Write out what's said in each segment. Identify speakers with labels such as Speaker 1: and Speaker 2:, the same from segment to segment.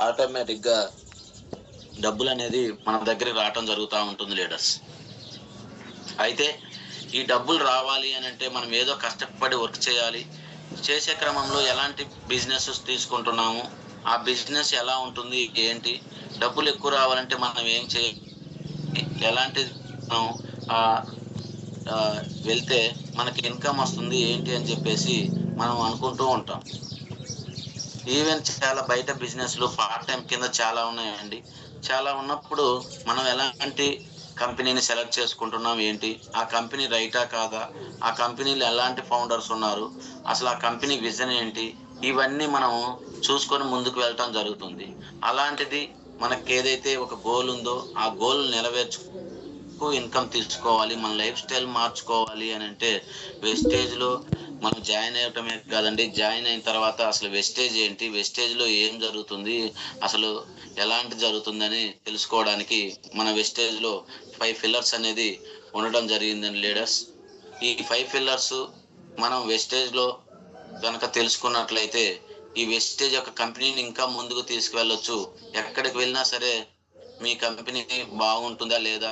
Speaker 1: ఆటోమేటిక్గా డబ్బులు అనేది మన దగ్గరికి రావటం జరుగుతూ ఉంటుంది లీడర్స్. అయితే ఈ డబ్బులు రావాలి అని అంటే మనం ఏదో కష్టపడి వర్క్ చేయాలి. చేసే క్రమంలో ఎలాంటి బిజినెస్ తీసుకుంటున్నాము, ఆ బిజినెస్ ఎలా ఉంటుంది, ఏంటి, డబ్బులు ఎక్కువ రావాలంటే మనం ఏం చేయాలి, ఎలాంటి మనం వెళ్తే మనకి ఇన్కమ్ వస్తుంది ఏంటి అని చెప్పేసి మనం అనుకుంటూ ఉంటాం. ఈవెన్ చాలా బయట బిజినెస్లు పార్ట్ టైం కింద చాలా ఉన్నాయండి. చాలా ఉన్నప్పుడు మనం ఎలాంటి కంపెనీని సెలెక్ట్ చేసుకుంటున్నాం ఏంటి, ఆ కంపెనీ రైటా కాదా, ఆ కంపెనీలో ఎలాంటి ఫౌండర్స్ ఉన్నారు, అసలు ఆ కంపెనీ విజన్ ఏంటి, ఇవన్నీ మనం చూసుకొని ముందుకు వెళ్ళటం జరుగుతుంది. అలాంటిది మనకి ఏదైతే ఒక గోల్ ఉందో ఆ గోల్ ఇన్కమ్ తీసుకోవాలి, మన లైఫ్ స్టైల్ మార్చుకోవాలి అని అంటే వెస్టేజ్లో మనం జాయిన్ అయ్యటమే కాదండి, జాయిన్ అయిన తర్వాత అసలు వెస్టేజ్ ఏంటి, వెస్టేజ్లో ఏం జరుగుతుంది, అసలు ఎలాంటి జరుగుతుందని తెలుసుకోవడానికి మన వెస్టేజ్లో 5 పిల్లర్స్ అనేది ఉండడం జరిగిందండి లీడర్స్. ఈ 5 పిల్లర్స్ మనం వెస్టేజ్లో కనుక తెలుసుకున్నట్లయితే ఈ వెస్టేజ్ యొక్క కంపెనీని ఇంకా ముందుకు తీసుకువెళ్ళొచ్చు. ఎక్కడికి వెళ్ళినా సరే మీ కంపెనీ బాగుంటుందా లేదా,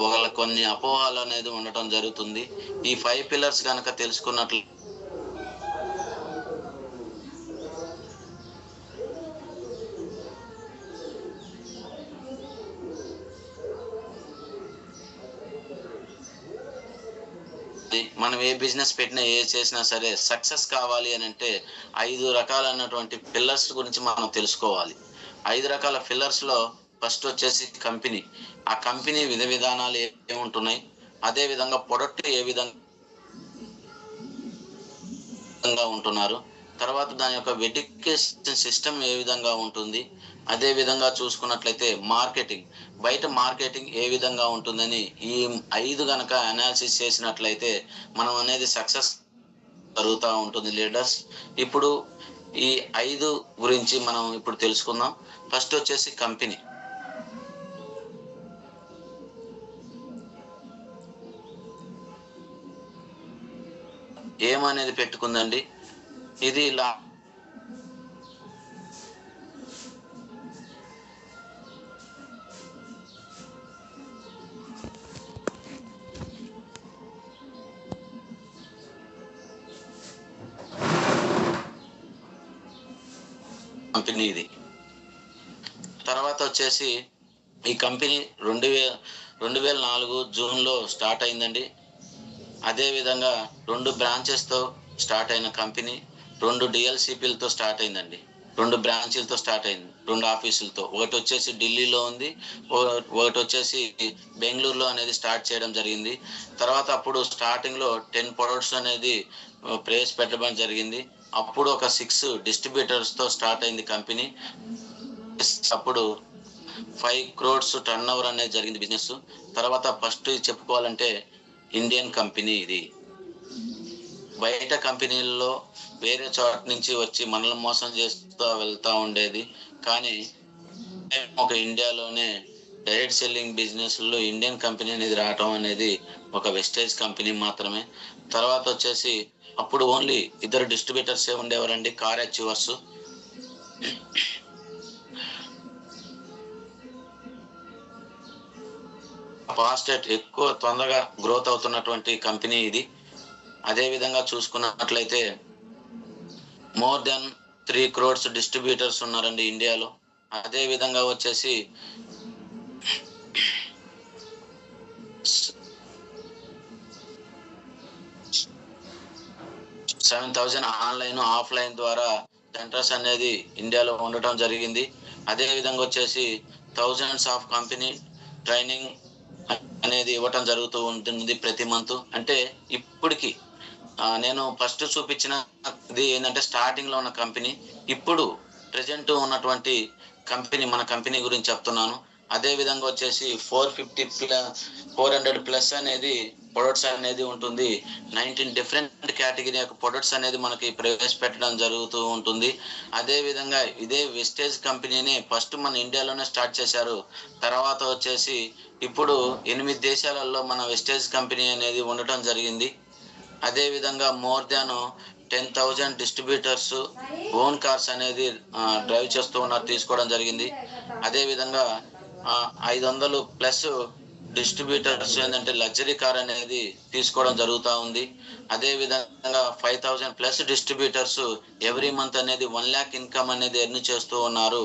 Speaker 1: వాళ్ళ కొన్ని అపోహలు అనేది ఉండటం జరుగుతుంది. ఈ 5 పిల్లర్స్ కనుక తెలుసుకున్నట్లు మనం ఏ బిజినెస్ పెట్టినా ఏ చేసినా సరే సక్సెస్ కావాలి అని అంటే 5 రకాలైనటువంటి పిల్లర్స్ గురించి మనం తెలుసుకోవాలి. 5 రకాల పిల్లర్స్ లో ఫస్ట్ వచ్చేసి కంపెనీ. ఆ కంపెనీ విధానాలు ఏముంటున్నాయి, అదే విధంగా ప్రొడక్ట్ ఏ విధంగా ఉంటున్నారు, తర్వాత దాని యొక్క వెరిఫికేషన్ సిస్టమ్ ఏ విధంగా ఉంటుంది, అదే విధంగా చూసుకున్నట్లయితే మార్కెటింగ్, బయట మార్కెటింగ్ ఏ విధంగా ఉంటుందని ఈ 5 గనక అనాలిసిస్ చేసినట్లయితే మనం అనేది సక్సెస్ జరుగుతూ ఉంటుంది లీడర్స్. ఇప్పుడు ఈ 5 గురించి మనం ఇప్పుడు తెలుసుకుందాం. ఫస్ట్ వచ్చేసి కంపెనీ. ఏమనేది పెట్టుకుందండి, ఇది ఇలా కంపెనీ ఇది. తర్వాత వచ్చేసి ఈ కంపెనీ 2004 జూన్లో స్టార్ట్ అయిందండి. అదేవిధంగా 2 బ్రాంచెస్తో స్టార్ట్ అయిన కంపెనీ 2 డిఎల్సిపిలతో స్టార్ట్ అయిందండి. 2 బ్రాంచీలతో స్టార్ట్ అయింది, 2 ఆఫీసులతో. ఒకటి వచ్చేసి ఢిల్లీలో ఉంది, ఒకటి వచ్చేసి బెంగళూరులో అనేది స్టార్ట్ చేయడం జరిగింది. తర్వాత అప్పుడు స్టార్టింగ్లో 10 ప్రొడక్ట్స్ అనేది ప్రవేశపెట్టడం జరిగింది. అప్పుడు ఒక 6 డిస్ట్రిబ్యూటర్స్తో స్టార్ట్ అయింది కంపెనీ. అప్పుడు 5 crores టర్న్ ఓవర్ అనేది జరిగింది బిజినెస్. తర్వాత ఫస్ట్ చెప్పుకోవాలంటే ఇండియన్ కంపెనీ ఇది. బయట కంపెనీల్లో వేరే చోట నుంచి వచ్చి మనల్ని మోసం చేస్తూ వెళ్తూ ఉండేది, కానీ ఒక ఇండియాలోనే డైరెక్ట్ సెల్లింగ్ బిజినెస్లో ఇండియన్ కంపెనీ అనేది రావటం అనేది ఒక వెస్టేజ్ కంపెనీ మాత్రమే. తర్వాత వచ్చేసి అప్పుడు ఓన్లీ 2 డిస్ట్రిబ్యూటర్సే ఉండేవారండి, కార్ అచీవర్స్. ఫాస్ట్ ఎక్కువ తొందరగా గ్రోత్ అవుతున్నటువంటి కంపెనీ ఇది. అదే విధంగా చూసుకున్నట్లయితే మోర్ దెన్ 3 crores డిస్ట్రిబ్యూటర్స్ ఉన్నారండి ఇండియాలో. అదే విధంగా వచ్చేసి 7,000 ఆన్లైన్ ఆఫ్లైన్ ద్వారా సెంటర్స్ అనేది ఇండియాలో ఉండటం జరిగింది. అదే విధంగా వచ్చేసి థౌజండ్స్ ఆఫ్ కంపెనీ ట్రైనింగ్ అనేది ఇవ్వటం జరుగుతూ ఉంటుంది ప్రతి మంత్. అంటే ఇప్పటికి నేను ఫస్ట్ చూపించినది ఏంటంటే స్టార్టింగ్ లో ఉన్న కంపెనీ, ఇప్పుడు ప్రెజెంట్ ఉన్నటువంటి కంపెనీ, మన కంపెనీ గురించి చెప్తున్నాను. అదే విధంగా వచ్చేసి 400+ అనేది ప్రొడక్ట్స్ అనేది ఉంటుంది. 19 డిఫరెంట్ కేటగిరీ యొక్క ప్రొడక్ట్స్ అనేది మనకి ప్రవేశపెట్టడం జరుగుతూ ఉంటుంది. అదే విధంగా ఇదే వెస్టేజ్ కంపెనీని ఫస్ట్ మన ఇండియాలోనే స్టార్ట్ చేశారు. తర్వాత వచ్చేసి ఇప్పుడు 8 దేశాలలో మన వెస్టేజ్ కంపెనీ అనేది ఉండటం జరిగింది. అదే విధంగా more than 10,000 distributors own cars అనేది డ్రైవ్ చేస్తూ ఉన్నారు, తీసుకోవడం జరిగింది. అదేవిధంగా 500 ప్లస్ డిస్ట్రిబ్యూటర్స్ ఏంటంటే లగ్జరీ కార్ అనేది తీసుకోవడం జరుగుతూ ఉంది. అదే విధంగా 5,000 ప్లస్ డిస్ట్రిబ్యూటర్స్ ఎవ్రీ మంత్ అనేది 1 lakh ఇన్కమ్ అనేది ఎర్న్ చేస్తూ ఉన్నారు.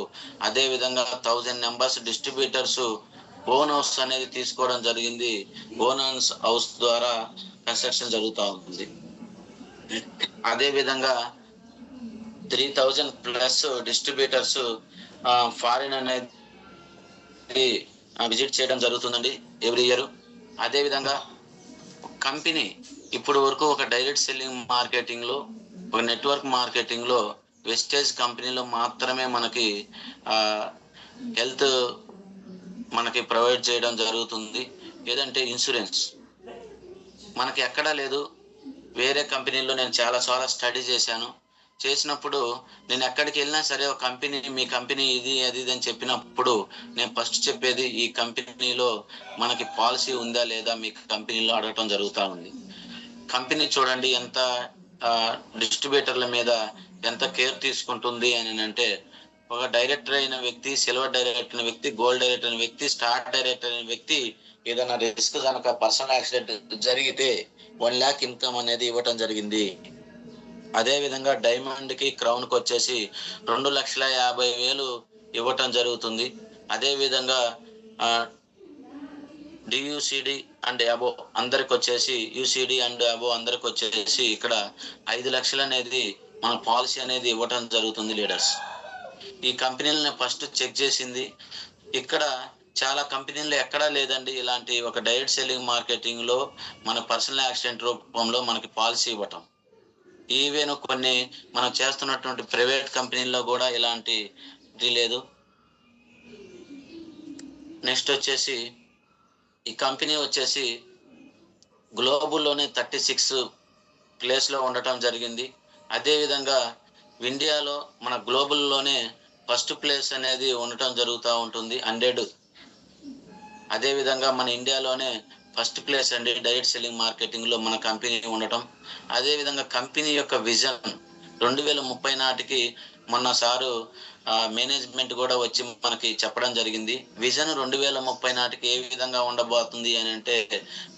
Speaker 1: అదే విధంగా 1000 నెంబర్స్ డిస్ట్రిబ్యూటర్స్ ఓన్ హౌస్ అనేది తీసుకోవడం జరిగింది. ఓన్ హౌస్ ద్వారా కన్స్ట్రక్షన్ జరుగుతూ ఉంది. అదే విధంగా 3,000 ప్లస్ డిస్ట్రిబ్యూటర్స్ ఫారిన్ అనేది విజిట్ చేయడం జరుగుతుందండి ఎవ్రీ ఇయర్. అదే విధంగా కంపెనీ ఇప్పుడు వరకు ఒక డైరెక్ట్ సెల్లింగ్ మార్కెటింగ్ లో, ఒక నెట్వర్క్ మార్కెటింగ్ లో వెస్టేజ్ కంపెనీలో మాత్రమే మనకి హెల్త్ మనకి ప్రొవైడ్ చేయడం జరుగుతుంది. ఏదంటే ఇన్సూరెన్స్ మనకి ఎక్కడా లేదు. వేరే కంపెనీలో నేను చాలా స్టడీ చేసినప్పుడు నేను ఎక్కడికి వెళ్ళినా సరే ఒక కంపెనీ, మీ కంపెనీ ఇది అది ఇది అని చెప్పినప్పుడు నేను ఫస్ట్ చెప్పేది ఈ కంపెనీలో మనకి పాలసీ ఉందా లేదా మీ కంపెనీలో అడగటం జరుగుతూ ఉంది. కంపెనీ చూడండి ఎంత డిస్ట్రిబ్యూటర్ల మీద ఎంత కేర్ తీసుకుంటుంది అని అంటే, ఒక డైరెక్టర్ అయిన వ్యక్తి, సిల్వర్ డైరెక్టర్ అయిన వ్యక్తి, గోల్డ్ డైరెక్టర్ అయిన వ్యక్తి, స్టార్ డైరెక్టర్ అయిన వ్యక్తి ఏదైనా రిస్క్ కనుక పర్సనల్ యాక్సిడెంట్ జరిగితే 1 lakh ఇన్కమ్ అనేది ఇవ్వటం జరిగింది. అదే విధంగా డైమండ్ కి, క్రౌన్ కి వచ్చేసి 2,50,000 ఇవ్వటం జరుగుతుంది. అదే విధంగా డియూసిడి అండ్ అబో అందరికి వచ్చేసి, యూసిడి అండ్ అబో అందరికి వచ్చేసి ఇక్కడ 5 లక్షలు అనేది మన పాలసీ అనేది ఇవ్వటం జరుగుతుంది లీడర్స్. ఈ కంపెనీలను ఫస్ట్ చెక్ చేసింది. ఇక్కడ చాలా కంపెనీల్లో ఎక్కడా లేదండి ఇలాంటి ఒక డైరెక్ట్ సెల్లింగ్ మార్కెటింగ్ లో మన పర్సనల్ యాక్సిడెంట్ రూపంలో మనకి పాలసీ ఇవ్వటం. ఈవెన్ కొన్ని మనం చేస్తున్నటువంటి ప్రైవేట్ కంపెనీల్లో కూడా ఇలాంటిది లేదు. నెక్స్ట్ వచ్చేసి ఈ కంపెనీ వచ్చేసి గ్లోబల్లోనే 36 ప్లేస్ లో ఉండటం జరిగింది. అదే విధంగా ఇండియాలో మన గ్లోబల్లోనే ఫస్ట్ ప్లేస్ అనేది ఉండటం జరుగుతూ ఉంటుంది 100. అదే విధంగా మన ఇండియాలోనే ఫస్ట్ ప్లేస్ అండి డైరెక్ట్ సెల్లింగ్ మార్కెటింగ్ లో మన కంపెనీ ఉండటం. అదే విధంగా కంపెనీ యొక్క విజన్ 2030 నాటికి మొన్న సారు మేనేజ్మెంట్ కూడా వచ్చి మనకి చెప్పడం జరిగింది. విజన్ 2030 నాటికి ఏ విధంగా ఉండబోతుంది అని అంటే,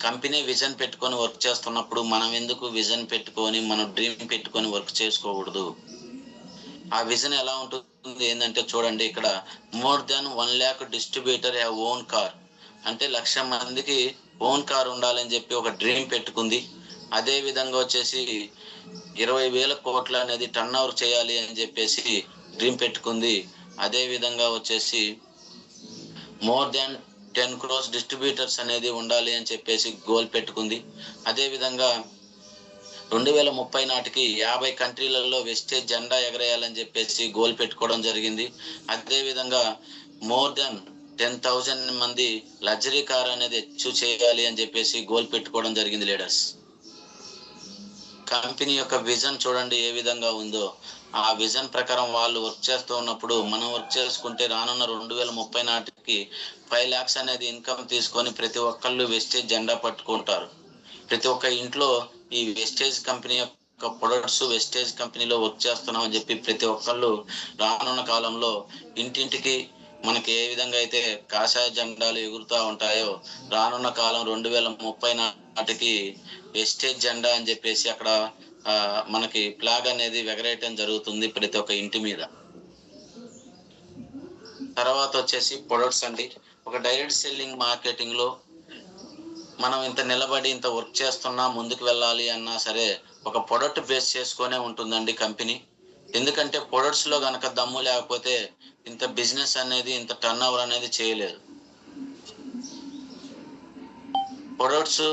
Speaker 1: కంపెనీ విజన్ పెట్టుకొని వర్క్ చేస్తున్నప్పుడు మనం ఎందుకు విజన్ పెట్టుకొని, మనం డ్రీమ్ పెట్టుకొని వర్క్ చేసుకోకూడదు? ఆ విజన్ ఎలా ఉంటుంది ఏంటంటే చూడండి, ఇక్కడ more than 1 lakh distributor have own car అంటే 1,00,000 మందికి ఓన్ కార్ ఉండాలని చెప్పి ఒక డ్రీమ్ పెట్టుకుంది. అదే విధంగా వచ్చేసి 20,000 కోట్ల అనేది టర్న్ ఓవర్ చేయాలి అని చెప్పేసి డ్రీమ్ పెట్టుకుంది. అదే విధంగా వచ్చేసి మోర్ దాన్ 10 crores డిస్ట్రిబ్యూటర్స్ అనేది ఉండాలి అని చెప్పేసి గోల్ పెట్టుకుంది. అదే విధంగా 2030 నాటికి 50 కంట్రీలలో వెస్టేజ్ జెండా ఎగరేయాలని చెప్పేసి గోల్ పెట్టుకోవడం జరిగింది. అదే విధంగా మోర్ దాన్ 10,000 మంది లగ్జరీ కార్ అనేది అచీవ్ చేయాలి అని చెప్పేసి గోల్ పెట్టుకోవడం జరిగింది లీడర్స్. కంపెనీ యొక్క విజన్ చూడండి ఏ విధంగా ఉందో. ఆ విజన్ ప్రకారం వాళ్ళు వర్క్ చేస్తూ ఉన్నప్పుడు మనం వర్క్ చేసుకుంటే రానున్న 2030 నాటికి 5 lakhs అనేది ఇన్కమ్ తీసుకొని ప్రతి ఒక్కళ్ళు వెస్టేజ్ జెండా పట్టుకుంటారు. ప్రతి ఒక్క ఇంట్లో ఈ వెస్టేజ్ కంపెనీ యొక్క ప్రొడక్ట్స్, వెస్టేజ్ కంపెనీలో వర్క్ చేస్తున్నాం అని చెప్పి ప్రతి ఒక్కళ్ళు రానున్న కాలంలో ఇంటింటికి మనకి ఏ విధంగా అయితే కాషాయ జెండాలు ఎగురుతూ ఉంటాయో, రానున్న కాలం 2030 నాటికి వెస్టేజ్ జెండా అని చెప్పేసి అక్కడ మనకి ఫ్లాగ్ అనేది ఎగరేయటం జరుగుతుంది ప్రతి ఒక్క ఇంటి మీద. తర్వాత వచ్చేసి ప్రొడక్ట్స్ అండి. ఒక డైరెక్ట్ సెల్లింగ్ మార్కెటింగ్ లో మనం ఇంత నిలబడి ఇంత వర్క్ చేస్తున్నా, ముందుకు వెళ్ళాలి అన్నా సరే ఒక ప్రొడక్ట్ బేస్ చేసుకునే ఉంటుందండి కంపెనీ. ఎందుకంటే ప్రొడక్ట్స్ లో గనక దమ్ము లేకపోతే ఇంత బిజినెస్ అనేది, ఇంత టర్న్ ఓవర్ అనేది చేయలేదు. ప్రొడక్ట్స్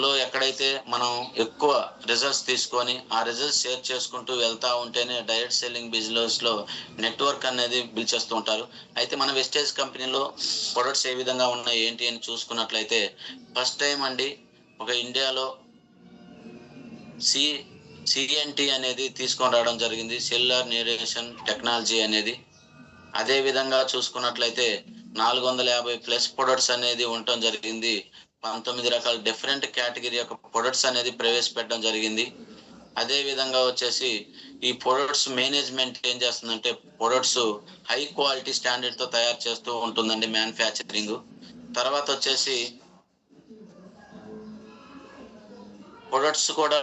Speaker 1: లో ఎక్కడైతే మనం ఎక్కువ రిజల్ట్స్ తీసుకొని ఆ రిజల్ట్స్ షేర్ చేసుకుంటూ వెళ్తా ఉంటేనే డైరెక్ట్ సెల్లింగ్ బిజినెస్ లో నెట్వర్క్ అనేది బిల్డ్ చేస్తూ ఉంటారు. అయితే మన వెస్టేజ్ కంపెనీలో ప్రొడక్ట్స్ ఏ విధంగా ఉన్నాయి ఏంటి అని చూసుకున్నట్లయితే, ఫస్ట్ టైం అండి ఒక ఇండియాలో సిఎన్టీ అనేది తీసుకొని రావడం జరిగింది, సెల్యులార్ న్యూరేషన్ టెక్నాలజీ అనేది. అదే విధంగా చూసుకున్నట్లయితే 450 ప్లస్ ప్రొడక్ట్స్ అనేది ఉండటం జరిగింది. 19 రకాల డిఫరెంట్ కేటగిరీ యొక్క ప్రొడక్ట్స్ అనేది ప్రవేశపెట్టడం జరిగింది. అదే విధంగా వచ్చేసి ఈ ప్రొడక్ట్స్ మేనేజ్మెంట్ ఏం చేస్తుందంటే ప్రొడక్ట్స్ హై క్వాలిటీ స్టాండర్డ్ తో తయారు చేస్తూ ఉంటుందండి మ్యానుఫ్యాక్చరింగ్. తర్వాత వచ్చేసి ప్రొడక్ట్స్ కూడా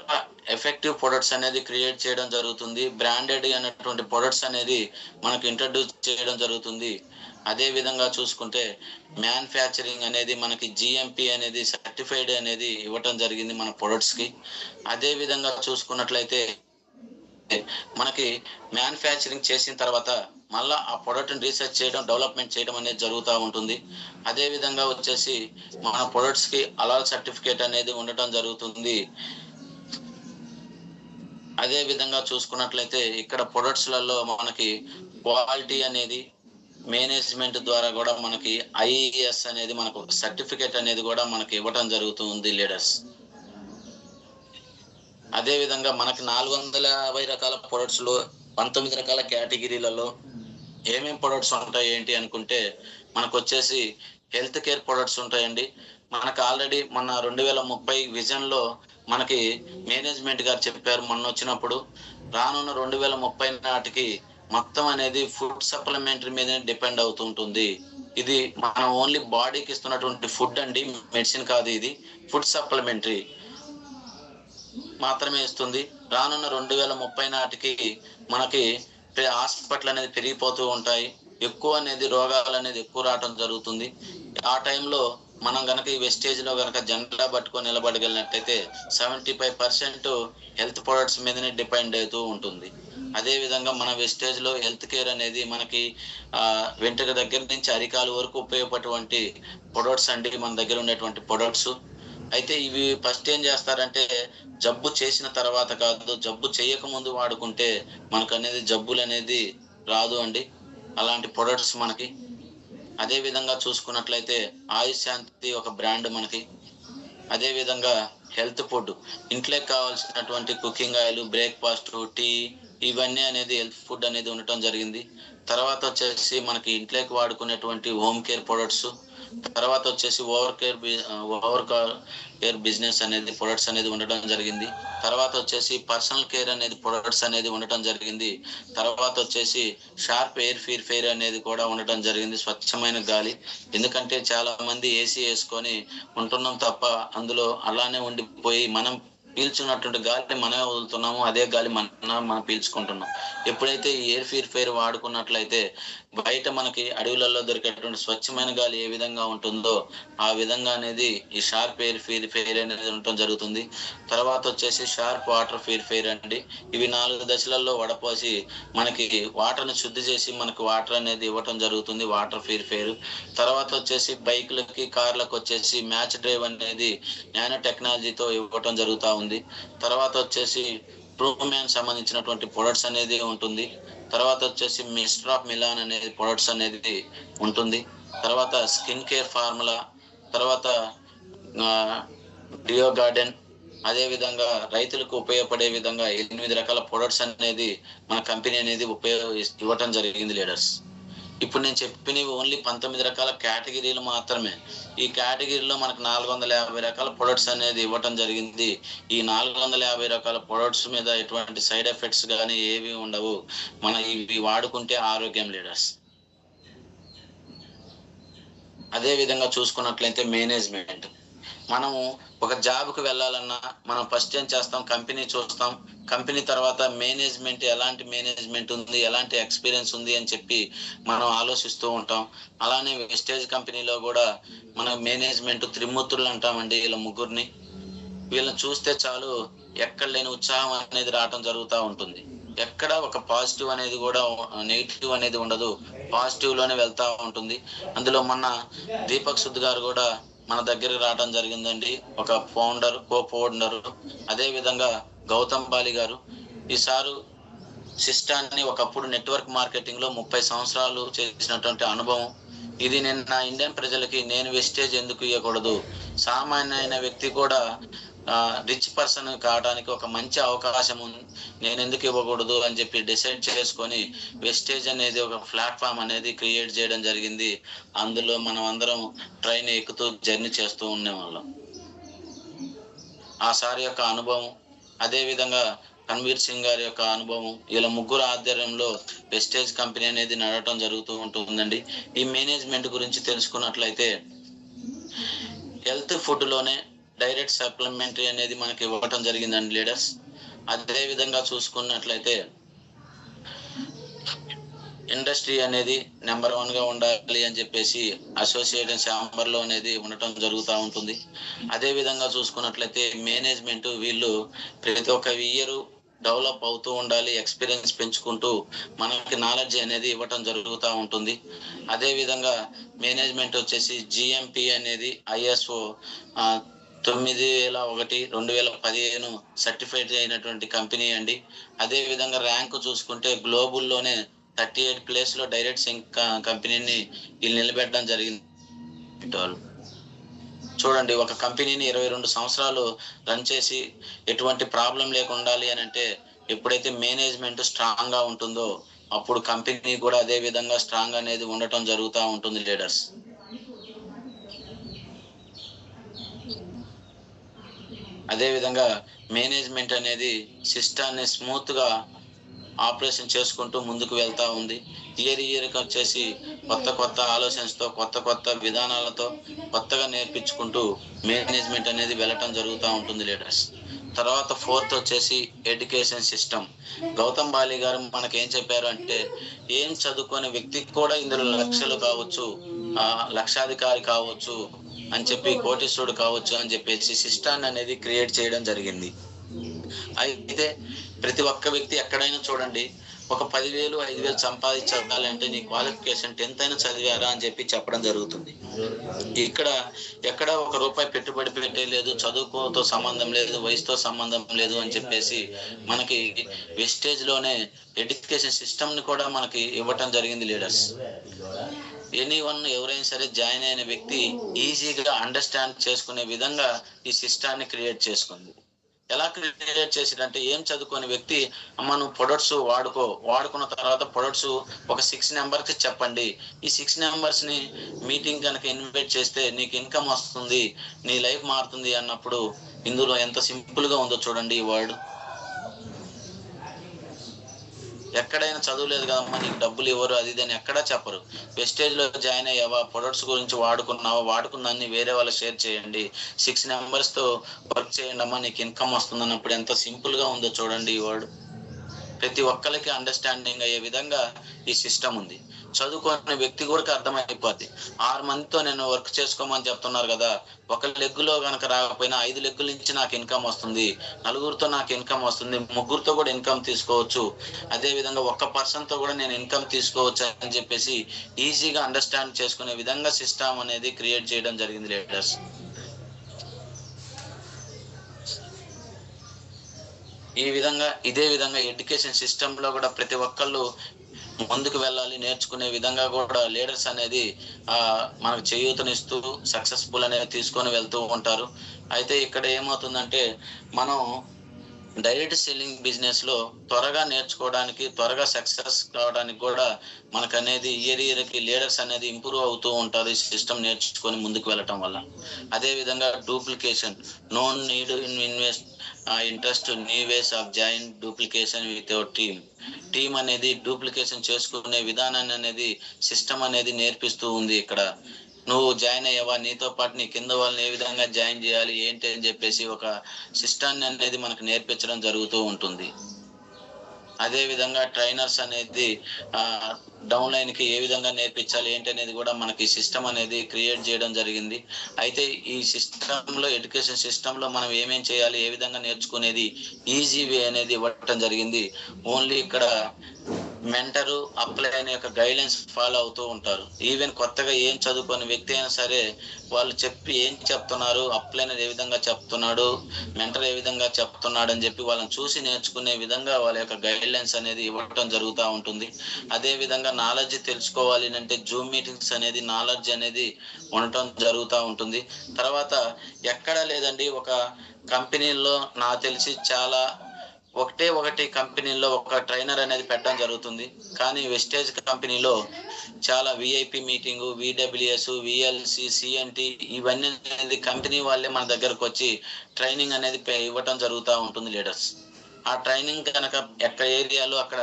Speaker 1: ఎఫెక్టివ్ ప్రొడక్ట్స్ అనేది క్రియేట్ చేయడం జరుగుతుంది. బ్రాండెడ్ అనేటువంటి ప్రొడక్ట్స్ అనేది మనకు ఇంట్రడ్యూస్ చేయడం జరుగుతుంది. అదే విధంగా చూసుకుంటే మ్యానుఫ్యాక్చరింగ్ అనేది మనకి జిఎంపి అనేది సర్టిఫైడ్ అనేది ఇవ్వటం జరిగింది మన ప్రొడక్ట్స్ కి. అదే విధంగా చూసుకున్నట్లయితే మనకి మ్యానుఫ్యాక్చరింగ్ చేసిన తర్వాత మళ్ళా ఆ ప్రొడక్ట్ రీసెర్చ్ చేయడం, డెవలప్మెంట్ చేయడం అనేది జరుగుతూ ఉంటుంది. అదే విధంగా వచ్చేసి మన ప్రొడక్ట్స్ కి అలాల్ సర్టిఫికేట్ అనేది ఉండటం జరుగుతుంది. అదే విధంగా చూసుకున్నట్లయితే ఇక్కడ ప్రొడక్ట్స్ లలో మనకి క్వాలిటీ అనేది మేనేజ్మెంట్ ద్వారా కూడా మనకి ఐఈఎస్ అనేది మనకు సర్టిఫికేట్ అనేది కూడా మనకి ఇవ్వటం జరుగుతుంది లీడర్స్. అదే విధంగా మనకి 450 రకాల ప్రొడక్ట్స్ లో 19 రకాల కేటగిరీలలో ఏమేం ప్రొడక్ట్స్ ఉంటాయి ఏంటి అనుకుంటే మనకు వచ్చేసి హెల్త్ కేర్ ప్రొడక్ట్స్ ఉంటాయండి. మనకు ఆల్రెడీ మన 2030 విజన్ లో మనకి మేనేజ్మెంట్ గారు చెప్పారు మొన్న వచ్చినప్పుడు, రానున్న 2030 నాటికి మొత్తం అనేది ఫుడ్ సప్లిమెంటరీ మీద డిపెండ్ అవుతూ ఉంటుంది. ఇది మనం ఓన్లీ బాడీకి ఇస్తున్నటువంటి ఫుడ్ అండి, మెడిసిన్ కాదు. ఇది ఫుడ్ సప్లిమెంటరీ మాత్రమే ఇస్తుంది. రానున్న 2030 నాటికి మనకి హాస్పిటల్ అనేది పెరిగిపోతూ ఉంటాయి. ఎక్కువ అనేది రోగాలు అనేది ఎక్కువ రావటం జరుగుతుంది. ఆ టైంలో మనం గనక ఈ వెస్టేజ్ లో గనక జెండా పట్టుకొని నిలబడగలిగినట్టయితే 75% హెల్త్ ప్రొడక్ట్స్ మీదనే డిపెండ్ అవుతూ ఉంటుంది. అదే విధంగా మన వెస్టేజ్ లో హెల్త్ కేర్ అనేది మనకి వెంట్రుక దగ్గర నుంచి అరికాలు వరకు ఉపయోగపడేటువంటి ప్రొడక్ట్స్ అండి మన దగ్గర ఉండేటువంటి ప్రొడక్ట్స్. అయితే ఇవి ఫస్ట్ ఏం చేస్తారంటే జబ్బు చేసిన తర్వాత కాదు, జబ్బు చేయక ముందు వాడుకుంటే మనకు అనేది జబ్బులు అనేది రాదు అండి అలాంటి ప్రొడక్ట్స్ మనకి. అదే విధంగా చూసుకున్నట్లయితే ఆయుష్ శాంతి ఒక బ్రాండ్ మనకి. అదే విధంగా హెల్త్ ఫుడ్ ఇంట్లోకి కావాల్సినటువంటి కుకింగ్ ఆయిల్, బ్రేక్ఫాస్ట్, టీ ఇవన్నీ అనేది హెల్త్ ఫుడ్ అనేది ఉండటం జరిగింది. తర్వాత వచ్చేసి మనకి ఇంట్లోకి వాడుకునేటువంటి హోమ్ కేర్ ప్రొడక్ట్స్, తర్వాత వచ్చేసి ఓవర్ కేర్ బిజినెస్ అనేది ప్రొడక్ట్స్ అనేది ఉండటం జరిగింది. తర్వాత వచ్చేసి పర్సనల్ కేర్ అనేది ప్రొడక్ట్స్ అనేది ఉండటం జరిగింది. తర్వాత వచ్చేసి షార్ప్ ఎయిర్ ప్యూరిఫైయర్ అనేది కూడా ఉండటం జరిగింది, స్వచ్ఛమైన గాలి. ఎందుకంటే చాలా మంది ఏసీ వేసుకొని ఉంటున్నాం తప్ప అందులో అలానే ఉండిపోయి మనం పీల్చున్నటువంటి గాలిని మనమే వదులుతున్నాము, అదే గాలి మనం పీల్చుకుంటున్నాం. ఎప్పుడైతే ఈ ఎయిర్ ప్యూరిఫైయర్ వాడుకున్నట్లయితే బయట మనకి అడవులలో దొరికేటువంటి స్వచ్ఛమైన గాలి ఏ విధంగా ఉంటుందో ఆ విధంగా అనేది ఈ షార్ప్ ఎయిర్ ప్యూరిఫైయర్ అనేది ఉండటం జరుగుతుంది. తర్వాత వచ్చేసి షార్ప్ వాటర్ ప్యూరిఫైయర్ అండి. ఇవి 4 దశలలో వడపోసి మనకి వాటర్ని శుద్ధి చేసి మనకు వాటర్ అనేది ఇవ్వటం జరుగుతుంది, వాటర్ ప్యూరిఫైయర్. తర్వాత వచ్చేసి బైక్లకి, కార్లకు వచ్చేసి మ్యాచ్ డ్రైవ్ అనేది నానో టెక్నాలజీతో ఇవ్వటం జరుగుతూ ఉంది. తర్వాత వచ్చేసి ట్రూమ్యాన్ సంబంధించినటువంటి ప్రొడక్ట్స్ అనేది ఉంటుంది. తర్వాత వచ్చేసి మిస్టర్ ఆఫ్ మిలాన్ అనేది ప్రొడక్ట్స్ అనేది ఉంటుంది. తర్వాత స్కిన్ కేర్ ఫార్ములా, తర్వాత డియో గార్డెన్. అదే విధంగా రైతులకు ఉపయోగపడే విధంగా 8 రకాల ప్రొడక్ట్స్ అనేది మన కంపెనీ అనేది ఇవ్వటం జరిగింది లీడర్స్. ఇప్పుడు నేను చెప్పినవి ఓన్లీ 19 రకాల కేటగిరీలు మాత్రమే. ఈ కేటగిరీలో మనకు 450 రకాల ప్రొడక్ట్స్ అనేది ఇవ్వటం జరిగింది. ఈ 450 రకాల ప్రొడక్ట్స్ మీద ఎటువంటి సైడ్ ఎఫెక్ట్స్ కానీ ఏవి ఉండవు. మన ఇవి వాడుకుంటే ఆరోగ్యం లీడర్స్. అదే విధంగా చూసుకున్నట్లయితే మేనేజ్మెంట్, మనము ఒక జాబ్కి వెళ్ళాలన్నా మనం ఫస్ట్ ఏం చేస్తాం, కంపెనీ చూస్తాం. కంపెనీ తర్వాత మేనేజ్మెంట్, ఎలాంటి మేనేజ్మెంట్ ఉంది, ఎలాంటి ఎక్స్పీరియన్స్ ఉంది అని చెప్పి మనం ఆలోచిస్తూ ఉంటాం. అలానే వెస్టేజ్ కంపెనీలో కూడా మన మేనేజ్మెంట్ త్రిమూర్తులు అంటామండి వీళ్ళ ముగ్గురిని. వీళ్ళని చూస్తే చాలు ఎక్కడ లేని ఉత్సాహం అనేది రావటం జరుగుతూ ఉంటుంది. ఎక్కడ ఒక పాజిటివ్ అనేది కూడా నెగిటివ్ అనేది ఉండదు, పాజిటివ్ లోనే వెళ్తా ఉంటుంది. అందులో మొన్న దీపక్ సుద్ గారు కూడా మన దగ్గరికి రావడం జరిగిందండి, ఒక కో ఫౌండర్. అదే విధంగా గౌతమ్ బాలి గారు. ఈ సారు సిస్టాన్ని ఒకప్పుడు నెట్వర్క్ మార్కెటింగ్ లో 30 సంవత్సరాలు చేసినటువంటి అనుభవం ఇది. నేను నా ఇండియన్ ప్రజలకి నేను వెస్టేజ్ ఎందుకు ఇవ్వకూడదు, సామాన్యమైన వ్యక్తి కూడా రిచ్ పర్సన్ కావడానికి ఒక మంచి అవకాశం నేను ఎందుకు ఇవ్వకూడదు అని చెప్పి డిసైడ్ చేసుకొని వెస్టేజ్ అనేది ఒక ప్లాట్ఫామ్ అనేది క్రియేట్ చేయడం జరిగింది. అందులో మనం అందరం ట్రైన్ ఎక్కుతూ జర్నీ చేస్తూ ఉండేవాళ్ళం. ఆ సార్ యొక్క అనుభవం, అదే విధంగా కన్వీర్ సింగ్ గారి యొక్క అనుభవం, వీళ్ళ ముగ్గురు ఆధ్వర్యంలో వెస్టేజ్ కంపెనీ అనేది నడవటం జరుగుతూ ఉంటుందండి. ఈ మేనేజ్మెంట్ గురించి తెలుసుకున్నట్లయితే హెల్త్ ఫుడ్ లోనే డైరెక్ట్ సప్లిమెంటరీ అనేది మనకి ఇవ్వటం జరిగిందండి లీడర్స్. అదే విధంగా చూసుకున్నట్లయితే ఇండస్ట్రీ అనేది నెంబర్ 1 గా ఉండాలి అని చెప్పేసి అసోసియేషన్ ఛాంబర్ లో అనేది ఉండటం జరుగుతూ ఉంటుంది. అదే విధంగా చూసుకున్నట్లయితే మేనేజ్మెంట్ వీళ్ళు ప్రతి ఒక్క ఇయర్ డెవలప్ అవుతూ ఉండాలి, ఎక్స్పీరియన్స్ పెంచుకుంటూ మనకి నాలెడ్జ్ అనేది ఇవ్వటం జరుగుతూ ఉంటుంది. అదే విధంగా మేనేజ్మెంట్ వచ్చేసి జిఎంపి అనేది ISO 9001/2015 సర్టిఫైడ్ అయినటువంటి కంపెనీ అండి. అదే విధంగా ర్యాంకు చూసుకుంటే గ్లోబల్లోనే 38 ప్లేస్ లో డైరెక్ట్ సింక్ కంపెనీని వీళ్ళు నిలబెట్టడం జరిగింది. చూడండి, ఒక కంపెనీని 22 సంవత్సరాలు రన్ చేసి ఎటువంటి ప్రాబ్లం లేకుండా ఉండాలి అని అంటే ఎప్పుడైతే మేనేజ్మెంట్ స్ట్రాంగ్ గా ఉంటుందో అప్పుడు కంపెనీ కూడా అదే విధంగా స్ట్రాంగ్ అనేది ఉండటం జరుగుతూ ఉంటుంది లీడర్స్. అదే విధంగా మేనేజ్మెంట్ అనేది సిస్టాన్ని స్మూత్ గా ఆపరేషన్ చేసుకుంటూ ముందుకు వెళ్తా ఉంది. ఇయర్కి వచ్చేసి కొత్త ఆలోచనతో కొత్త విధానాలతో కొత్తగా నేర్పించుకుంటూ మేనేజ్మెంట్ అనేది వెళ్ళటం జరుగుతూ ఉంటుంది లీడర్స్. తర్వాత 4th వచ్చేసి ఎడ్యుకేషన్ సిస్టమ్. గౌతమ్ బాలి గారు మనకి ఏం చెప్పారు అంటే, ఏం చదువుకునే వ్యక్తికి కూడా ఇందులో లక్షలు కావచ్చు, లక్షాధికారి కావచ్చు అని చెప్పి, కోటీశ్వరుడు కావచ్చు అని చెప్పేసి సిస్టాన్ని అనేది క్రియేట్ చేయడం జరిగింది. అయితే ప్రతి ఒక్క వ్యక్తి ఎక్కడైనా చూడండి, ఒక 10,000 5,000 సంపాదించాలంటే నీ క్వాలిఫికేషన్ 10th అయినా చదివారా అని చెప్పి చెప్పడం జరుగుతుంది. ఇక్కడ ఎక్కడ ₹1 పెట్టుబడి పెట్టలేదు, చదువుకోతో సంబంధం లేదు, వయసుతో సంబంధం లేదు అని చెప్పేసి మనకి వెస్టేజ్ లోనే ఎడ్యుకేషన్ సిస్టమ్ ని కూడా మనకి ఇవ్వటం జరిగింది లీడర్స్. ఎనీవన్ ఎవరైనా సరే జాయిన్ అయిన వ్యక్తి ఈజీగా అండర్స్టాండ్ చేసుకునే విధంగా ఈ సిస్టాన్ని క్రియేట్ చేసుకుంది. ఎలా క్రియేట్ చేసిరంటే, ఏం చదువుకునే వ్యక్తి అమ్మ నువ్వు ప్రొడక్ట్స్ వాడుకున్న తర్వాత ప్రొడక్ట్స్ ఒక 6 నెంబర్స్ చెప్పండి, ఈ 6 నెంబర్స్ ని మీటింగ్ కనుక ఇన్వైట్ చేస్తే నీకు ఇన్కమ్ వస్తుంది, నీ లైఫ్ మారుతుంది అన్నప్పుడు ఇందులో ఎంత సింపుల్ గా ఉందో చూడండి. ఈ వర్డ్ ఎక్కడైనా చదువులేదు కదమ్మా నీకు డబ్బులు ఇవ్వరు అది ఇది అని ఎక్కడా చెప్పరు. వెస్టేజ్ లో జాయిన్ అయ్యావా, ప్రొడక్ట్స్ గురించి వాడుకున్నాన్ని వేరే వాళ్ళు షేర్ చేయండి, 6 నెంబర్స్ తో వర్క్ చేయండి అమ్మా నీకు ఇన్కమ్ వస్తుంది అన్నప్పుడు ఎంత సింపుల్ గా ఉందో చూడండి. ఈ వర్డ్ ప్రతి ఒక్కరికి అండర్స్టాండింగ్ అయ్యే విధంగా ఈ సిస్టమ్ ఉంది. చదువుకునే వ్యక్తి కూడా అర్థమైపోద్ది. 6 మందితో నేను వర్క్ చేసుకోమని చెప్తున్నారు కదా, ఒక లెగ్గులో కనుక రాకపోయినా 5 లెగ్గుల నుంచి నాకు ఇన్కమ్ వస్తుంది, 4గురితో నాకు ఇన్కమ్ వస్తుంది, 3గురితో కూడా ఇన్కమ్ తీసుకోవచ్చు, అదే విధంగా ఒక్క పర్సన్ తో కూడా నేను ఇన్కమ్ తీసుకోవచ్చు అని చెప్పేసి ఈజీగా అండర్స్టాండ్ చేసుకునే విధంగా సిస్టమ్ అనేది క్రియేట్ చేయడం జరిగింది లీడర్స్. ఇదే విధంగా ఎడ్యుకేషన్ సిస్టమ్ లో కూడా ప్రతి ఒక్కళ్ళు ముందుకు వెళ్ళాలి, నేర్చుకునే విధంగా కూడా లీడర్స్ అనేది మనకు చేయూతనిస్తూ సక్సెస్ఫుల్ అనేది తీసుకొని వెళ్తూ ఉంటారు. అయితే ఇక్కడ ఏమవుతుందంటే, మనం డైరెక్ట్ సెల్లింగ్ బిజినెస్ లో త్వరగా నేర్చుకోవడానికి, త్వరగా సక్సెస్ కావడానికి కూడా మనకు అనేది ఇయర్కి లీడర్స్ అనేది ఇంప్రూవ్ అవుతూ ఉంటారు ఈ సిస్టమ్ నేర్చుకొని ముందుకు వెళ్ళటం వల్ల. అదే విధంగా duplication, no need invest interest, new ways of join duplication with your team అనేది డూప్లికేషన్ చేసుకునే విధానాన్ని అనేది సిస్టమ్ అనేది నేర్పిస్తూ ఉంది. ఇక్కడ నువ్వు జాయిన్ అయ్యావా, నీతో పాటు నీ కింద వాళ్ళని ఏ విధంగా జాయిన్ చేయాలి ఏంటి అని చెప్పేసి ఒక సిస్టాన్ని అనేది మనకు నేర్పించడం జరుగుతూ ఉంటుంది. అదే విధంగా ట్రైనర్స్ అనేది డౌన్ లైన్ కి ఏ విధంగా నేర్పించాలి ఏంటి అనేది కూడా మనకి సిస్టమ్ అనేది క్రియేట్ చేయడం జరిగింది. అయితే ఈ సిస్టమ్ లో, ఎడ్యుకేషన్ సిస్టమ్ లో మనం ఏమేం చేయాలి, ఏ విధంగా నేర్చుకునేది ఈజీ వే అనేది ఇవ్వటం జరిగింది. ఓన్లీ ఇక్కడ మెంటరు అప్లై అనే యొక్క గైడ్లైన్స్ ఫాలో అవుతూ ఉంటారు. ఈవెన్ కొత్తగా ఏం చదువుకునే వ్యక్తి అయినా సరే వాళ్ళు చెప్పి ఏం చెప్తున్నారు, అప్లై అనేది ఏ విధంగా చెప్తున్నాడు, మెంటర్ ఏ విధంగా చెప్తున్నాడు అని చెప్పి వాళ్ళని చూసి నేర్చుకునే విధంగా వాళ్ళ యొక్క గైడ్లైన్స్ అనేది ఇవ్వటం జరుగుతూ ఉంటుంది. అదే విధంగా నాలెడ్జ్ తెలుసుకోవాలి అంటే జూమ్ మీటింగ్స్ అనేది నాలెడ్జ్ అనేది ఉండటం జరుగుతూ ఉంటుంది. తర్వాత ఎక్కడా లేదండి, ఒక కంపెనీల్లో నాకు తెలిసి చాలా ఒకటి కంపెనీలో ఒక ట్రైనర్ అనేది పెట్టడం జరుగుతుంది. కానీ వెస్టేజ్ కంపెనీలో చాలా VIP meeting, VWS, VLC, CNT ఇవన్నీ అనేది కంపెనీ వాళ్ళే మన దగ్గరకు వచ్చి ట్రైనింగ్ అనేది ఇవ్వటం జరుగుతూ ఉంటుంది లీడర్స్. ఆ ట్రైనింగ్ కనుక ఎక్కడ ఏరియాలో అక్కడ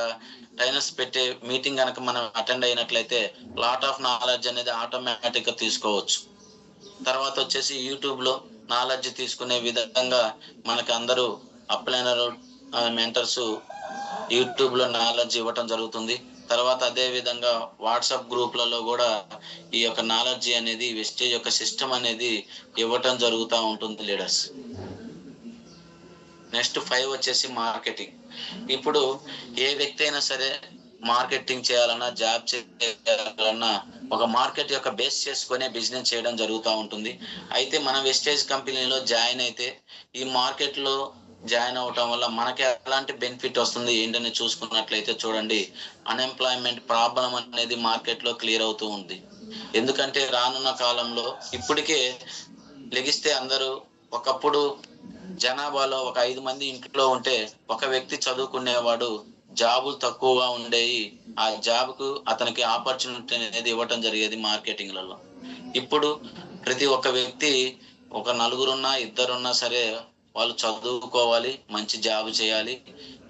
Speaker 1: ట్రైనర్స్ పెట్టే మీటింగ్ కనుక మనం అటెండ్ అయినట్లయితే లాట్ ఆఫ్ నాలెడ్జ్ అనేది ఆటోమేటిక్ గా తీసుకోవచ్చు. తర్వాత వచ్చేసి యూట్యూబ్ లో నాలెడ్జ్ తీసుకునే విధంగా మనకి అందరూ అప్లైనర్ మెంటర్స్ యూట్యూబ్ లో నాలెడ్జ్ ఇవ్వటం జరుగుతుంది. తర్వాత అదే విధంగా వాట్సాప్ గ్రూప్లలో కూడా ఈ యొక్క నాలెడ్జ్ అనేది వెస్టేజ్ యొక్క సిస్టమ్ అనేది ఇవ్వటం జరుగుతూ ఉంటుంది లీడర్స్. నెక్స్ట్ 5 వచ్చేసి మార్కెటింగ్. ఇప్పుడు ఏ వ్యక్తి అయినా సరే మార్కెటింగ్ చేయాలన్నా, జాబ్ చేయాలన్నా ఒక మార్కెట్ యొక్క బేస్ చేసుకునే బిజినెస్ చేయడం జరుగుతూ ఉంటుంది. అయితే మన వెస్టేజ్ కంపెనీలో జాయిన్ అయితే ఈ మార్కెట్ లో జాయిన్ అవటం వల్ల మనకి ఎలాంటి బెనిఫిట్ వస్తుంది ఏంటని చూసుకున్నట్లయితే చూడండి, అన్ఎంప్లాయ్మెంట్ ప్రాబ్లం అనేది మార్కెట్ లో క్లియర్ అవుతూ ఉంది. ఎందుకంటే రానున్న కాలంలో ఇప్పటికే లెగిస్తే అందరూ, ఒకప్పుడు జనాభాలో ఒక 5 మంది ఇంట్లో ఉంటే ఒక వ్యక్తి చదువుకునేవాడు, జాబులు తక్కువగా ఉండేవి. ఆ జాబ్ కు అతనికి ఆపర్చునిటీ అనేది ఇవ్వటం జరిగేది మార్కెటింగ్లలో. ఇప్పుడు ప్రతి ఒక్క వ్యక్తి, ఒక నలుగురున్నా ఇద్దరున్నా సరే వాళ్ళు చదువుకోవాలి, మంచి జాబ్ చేయాలి,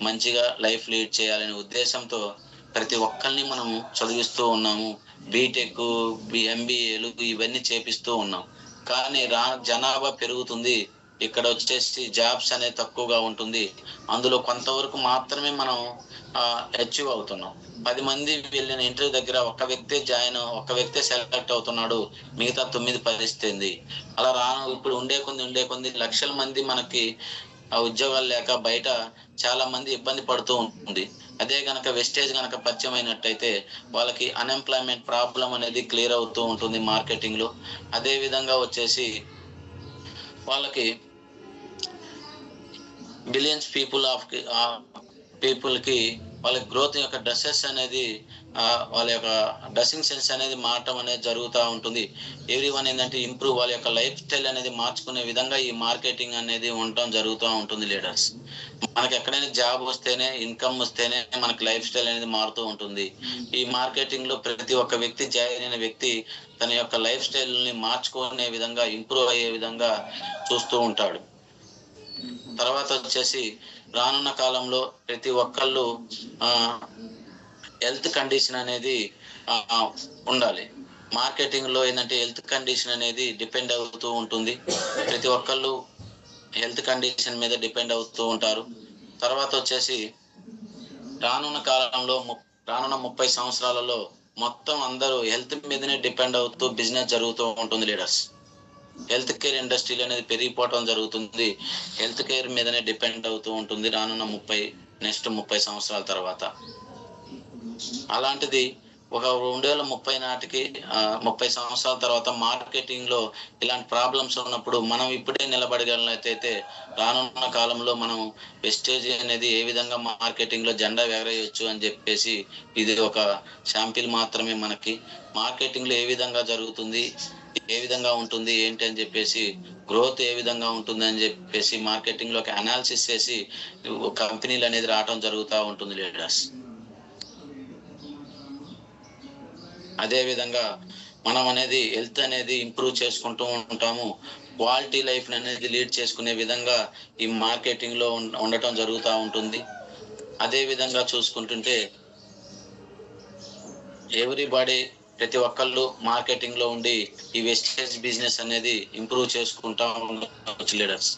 Speaker 1: మంచిగా లైఫ్ లీడ్ చేయాలనే ఉద్దేశంతో ప్రతి ఒక్కరిని మనం చదివిస్తూ ఉన్నాము. బీటెక్, ఎంబీఏలు ఇవన్నీ చేపిస్తూ ఉన్నాం. కానీ జనాభా పెరుగుతుంది, ఇక్కడ వచ్చేసి జాబ్స్ అనేది తక్కువగా ఉంటుంది. అందులో కొంతవరకు మాత్రమే మనం అచీవ్ అవుతున్నాం. 10 మంది వెళ్ళిన ఇంటర్వ్యూ దగ్గర ఒక వ్యక్తే సెలెక్ట్ అవుతున్నాడు, మిగతా 9 పరిస్థితి. అలా ఇప్పుడు ఉండే కొంది లక్షల మంది మనకి ఉద్యోగాలు లేక బయట చాలా మంది ఇబ్బంది పడుతూ ఉంటుంది. అదే గనక వెస్టేజ్ గనక పరిచయం అయినట్టయితే వాళ్ళకి అన్ఎంప్లాయ్మెంట్ ప్రాబ్లం అనేది క్లియర్ అవుతూ ఉంటుంది మార్కెటింగ్ లో. అదే విధంగా వచ్చేసి వాళ్ళకి బిలియన్స్ పీపుల్ కి వాళ్ళ గ్రోత్ యొక్క డ్రెస్సెస్ అనేది వాళ్ళ యొక్క డ్రెస్సింగ్ సెన్స్ అనేది మారటం అనేది జరుగుతూ ఉంటుంది. ఎవ్రీ వన్ ఏంటంటే ఇంప్రూవ్ వాళ్ళ యొక్క లైఫ్ స్టైల్ అనేది మార్చుకునే విధంగా ఈ మార్కెటింగ్ అనేది ఉండటం జరుగుతూ ఉంటుంది లీడర్స్. మనకి ఎక్కడైనా జాబ్ వస్తేనే, ఇన్కమ్ వస్తేనే మనకి లైఫ్ స్టైల్ అనేది మారుతూ ఉంటుంది. ఈ మార్కెటింగ్ లో ప్రతి ఒక్క వ్యక్తి, జాయిన్ అయిన వ్యక్తి తన యొక్క లైఫ్ స్టైల్ ని మార్చుకునే విధంగా, ఇంప్రూవ్ అయ్యే విధంగా చూస్తూ ఉంటాడు. తర్వాత వచ్చేసి రానున్న కాలంలో ప్రతి ఒక్కళ్ళు హెల్త్ కండిషన్ అనేది ఉండాలి. మార్కెటింగ్ లో ఏంటంటే హెల్త్ కండిషన్ అనేది డిపెండ్ అవుతూ ఉంటుంది. ప్రతి ఒక్కళ్ళు హెల్త్ కండిషన్ మీద డిపెండ్ అవుతూ ఉంటారు. తర్వాత వచ్చేసి రానున్న కాలంలో రానున్న 30 సంవత్సరాలలో మొత్తం అందరూ హెల్త్ మీదనే డిపెండ్ అవుతూ బిజినెస్ జరుగుతూ ఉంటుంది లీడర్స్. హెల్త్ కేర్ ఇండస్ట్రీలు అనేది పెరిగిపోవటం జరుగుతుంది. హెల్త్ కేర్ మీదనే డిపెండ్ అవుతూ ఉంటుంది రానున్న 30 సంవత్సరాల తర్వాత. అలాంటిది ఒక 2030 నాటికి 30 సంవత్సరాల తర్వాత మార్కెటింగ్ లో ఇలాంటి ప్రాబ్లమ్స్ ఉన్నప్పుడు మనం ఇప్పుడే నిలబడగలనైతే రానున్న కాలంలో మనం వెస్టేజ్ అనేది ఏ విధంగా మార్కెటింగ్ లో జెండా ఎగరేయొచ్చు అని చెప్పేసి ఇది ఒక శాంపిల్ మాత్రమే. మనకి మార్కెటింగ్ లో ఏ విధంగా జరుగుతుంది, ఏ విధంగా ఉంటుంది ఏంటి అని చెప్పేసి, గ్రోత్ ఏ విధంగా ఉంటుంది అని చెప్పేసి మార్కెటింగ్ లోకి అనాలిసిస్ చేసి కంపెనీలు అనేది రావటం జరుగుతూ ఉంటుంది లీడర్స్. అదే విధంగా మనం అనేది హెల్త్ అనేది ఇంప్రూవ్ చేసుకుంటూ ఉంటాము. క్వాలిటీ లైఫ్ అనేది లీడ్ చేసుకునే విధంగా ఈ మార్కెటింగ్ లో ఉండటం జరుగుతూ ఉంటుంది. అదే విధంగా చూసుకుంటుంటే ఎవ్రీబడి, ప్రతి ఒక్కళ్ళు మార్కెటింగ్ లో ఉండి ఈ వెస్టేజ్ బిజినెస్ అనేది ఇంప్రూవ్ చేసుకుంటా ఉండవచ్చు లీడర్స్.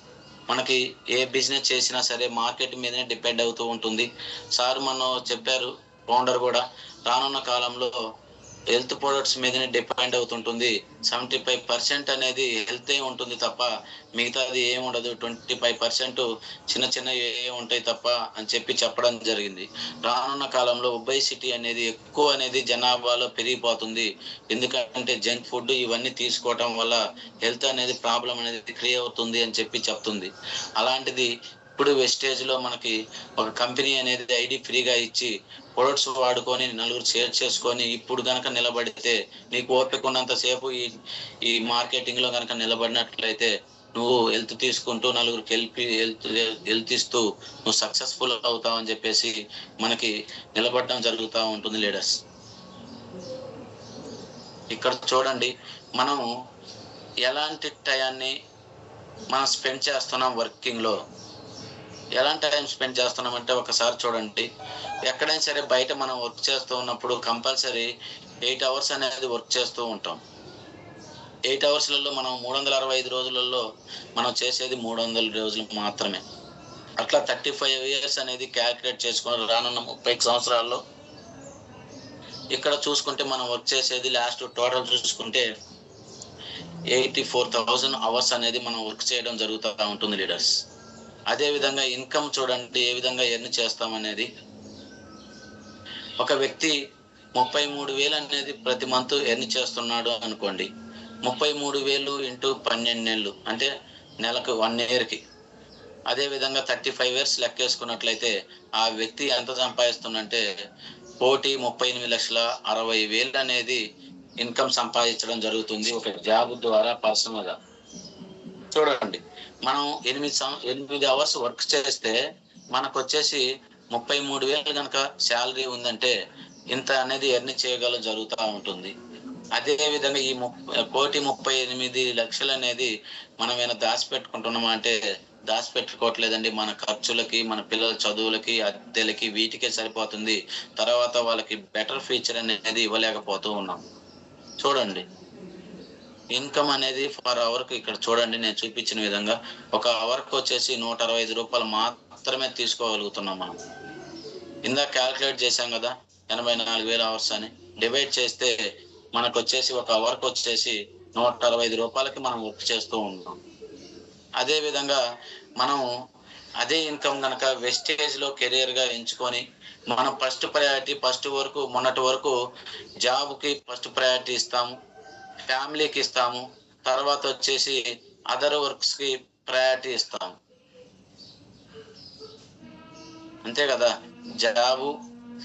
Speaker 1: మనకి ఏ బిజినెస్ చేసినా సరే మార్కెట్ మీదనే డిపెండ్ అవుతూ ఉంటుంది. సార్ మనం చెప్పారు, ఫౌండర్ కూడా, రానున్న కాలంలో హెల్త్ ప్రొడక్ట్స్ మీదనే డిపెండ్ అవుతుంటుంది. 75% అనేది హెల్త్ ఉంటుంది తప్ప మిగతాది ఏమి ఉండదు. 25% చిన్న చిన్న ఏ ఉంటాయి తప్ప అని చెప్పడం జరిగింది. రానున్న కాలంలో ఒబేసిటీ అనేది ఎక్కువ అనేది జనాభాలో పెరిగిపోతుంది. ఎందుకంటే జంక్ ఫుడ్ ఇవన్నీ తీసుకోవటం వల్ల హెల్త్ అనేది ప్రాబ్లం అనేది క్రియేట్ అవుతుంది అని చెప్తుంది. అలాంటిది ఇప్పుడు వెస్టేజ్ లో మనకి ఒక కంపెనీ అనేది ఐడి ఫ్రీగా ఇచ్చి ప్రొడక్ట్స్ వాడుకొని నలుగురు షేర్ చేసుకొని ఇప్పుడు గనక నిలబడితే, నీకు ఓపిక ఉన్నంత సేపు ఈ మార్కెటింగ్ లో గనక నిలబడినట్లయితే నువ్వు హెల్త్ తీసుకుంటూ నలుగురికి హెల్త్ ఇస్తూ నువ్వు సక్సెస్ఫుల్ అవుతావు అని చెప్పేసి మనకి నిలబడడం జరుగుతూ ఉంటుంది లీడర్స్. ఇక్కడ చూడండి, మనము ఎలాంటి టయాన్ని మనం స్పెండ్ చేస్తున్నాం వర్కింగ్ లో. ఎలాంటి టైం స్పెండ్ చేస్తున్నామంటే ఒకసారి చూడండి, ఎక్కడైనా సరే బయట మనం వర్క్ చేస్తూ ఉన్నప్పుడు కంపల్సరీ 8 అవర్స్ అనేది వర్క్ చేస్తూ ఉంటాం. 8 అవర్స్‌లలో మనం 365 రోజులలో మనం చేసేది 300 రోజులు మాత్రమే. అట్లా 35 ఇయర్స్ అనేది క్యాలిక్యులేట్ చేసుకొని రానున్న 30 సంవత్సరాల్లో ఇక్కడ చూసుకుంటే మనం వర్క్ చేసేది లాస్ట్ టోటల్ చూసుకుంటే 84,000 అవర్స్ అనేది మనం వర్క్ చేయడం జరుగుతూ ఉంటుంది లీడర్స్. అదే విధంగా ఇన్కమ్ చూడండి ఏ విధంగా ఎర్న్ చేస్తామనేది. ఒక వ్యక్తి 33,000 అనేది ప్రతి మంత్ ఎర్న్ చేస్తున్నాడు అనుకోండి. 33,000 ఇంటూ 12 నెలలు అంటే నెలకు 1 ఇయర్‌కి. అదే విధంగా 35 ఇయర్స్ లెక్కేసుకున్నట్లయితే ఆ వ్యక్తి ఎంత సంపాదిస్తుందంటే 1,38,60,000 అనేది ఇన్కమ్ సంపాదించడం జరుగుతుంది ఒక జాబ్ ద్వారా పర్సనల్‌గా. చూడండి, మనం 8 అవర్స్ వర్క్ చేస్తే మనకొచ్చేసి 33,000 గనక శాలరీ ఉందంటే ఇంత అనేది ఎర్న్ చేయగలం జరుగుతూ ఉంటుంది. అదే విధంగా ఈ 1,38,00,000 అనేది మనం ఏమైనా దాచిపెట్టుకుంటున్నామా అంటే దాచిపెట్టుకోవట్లేదండి. మన ఖర్చులకి, మన పిల్లల చదువులకి, అద్దెలకి వీటికే సరిపోతుంది. తర్వాత వాళ్ళకి బెటర్ ఫ్యూచర్ అనేది ఇవ్వలేకపోతూ ఉన్నాం. చూడండి, ఇన్కమ్ అనేది ఫర్ అవర్‌కి ఇక్కడ చూడండి నేను చూపించిన విధంగా ఒక అవర్‌కి వచ్చేసి రూ. 165 మాత్రమే తీసుకోగలుగుతున్నాం మనం. ఇందాక క్యాలిక్యులేట్ చేశాం కదా 84,000 అవర్స్ అని. డివైడ్ చేస్తే మనకొచ్చేసి ఒక అవర్‌కి వచ్చేసి రూ. 165కి మనం వర్క్ చేస్తూ ఉంటాం. అదే విధంగా మనం అదే ఇన్కమ్ గనక వెస్టేజ్‌లో కెరియర్‌గా ఎంచుకొని మనం ఫస్ట్ ప్రయారిటీ మొన్నటి వరకు జాబ్‌కి ఫస్ట్ ప్రయారిటీ ఇస్తాము. ఫ్యామిలీకి ఇస్తాము. తర్వాత వచ్చేసి అదర్ వర్క్స్‌కి ప్రయారిటీ ఇస్తాము. అంతే కదా, జాబు,